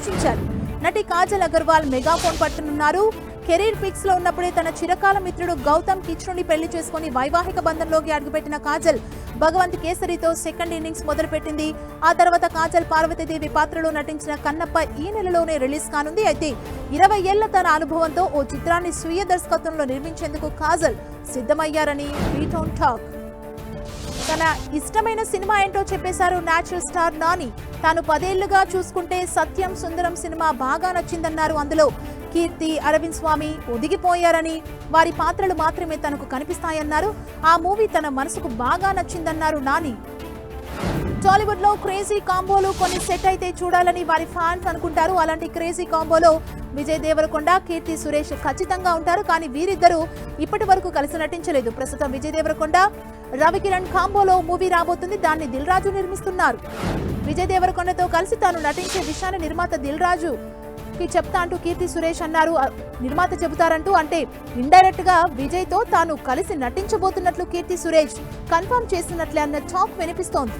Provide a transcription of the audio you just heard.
ఆలోచించారు. నటి కాజల్ అగర్వాల్ మెగాఫోన్ పట్టునున్నారు. కెరీర్ పిక్స్ లో ఉన్నప్పుడే తన చిరకాల మిత్రుడు గౌతమ్ కిచ్రుని పెళ్లి చేసుకుని వైవాహిక బంధంలోకి అడుగుపెట్టిన కాజల్ భగవంత్ కేసరితో సెకండ్ ఇన్నింగ్స్ మొదలుపెట్టింది. ఆ తర్వాత కాజల్ పార్వతీదేవి పాత్రలో నటించిన కన్నప్ప ఈ నెలలోనే రిలీజ్ కానుంది. అయితే 20 ఏళ్ల తన అనుభవంతో ఓ చిత్రాన్ని స్వీయ దర్శకత్వంలో నిర్మించేందుకు కాజల్ సిద్ధమయ్యారని బీటౌన్ టాక్. తన ఇష్టమైన సినిమా ఏంటో చెప్పేశారు నేచురల్ స్టార్ నాని. తాను 10 ఏళ్లుగా చూసుకుంటే సత్యం సుందరం సినిమా బాగా నచ్చిందన్నారు. అందులో కీర్తి, అరవింద్ స్వామి ఒదిగిపోయారని, వారి పాత్రలు మాత్రమే తనకు కనిపిస్తాయన్నారు. ఆ మూవీ తన మనసుకు బాగా నచ్చిందన్నారు నాని. టాలీవుడ్ లో క్రేజీ కాంబోలు కొన్ని సెట్ అయితే చూడాలని వారి ఫ్యాన్స్ అనుకుంటారు. అలాంటి క్రేజీ కాంబోలో విజయ్ దేవరకొండ, కీర్తి సురేష్ ఖచ్చితంగా ఉంటారు. కానీ వీరిద్దరూ ఇప్పటి వరకు కలిసి నటించలేదు. ప్రస్తుతం విజయ్ దేవరకొండ, రవికిరణ్ కాంబోలో మూవీ రాబోతుంది. దాన్ని దిల్ రాజు నిర్మిస్తున్నారు. విజయ్ దేవరకొండతో కలిసి తాను నటించే విషయాన్ని నిర్మాత దిల్ రాజు చెప్తా అంటూ కీర్తి సురేష్ అన్నారు. నిర్మాత చెబుతారంటూ అంటే ఇండైరెక్ట్ గా విజయ్ తో తాను కలిసి నటించబోతున్నట్లు కీర్తి సురేష్ కన్ఫర్మ్ చేసినట్లే అన్న టాక్ వినిపిస్తోంది.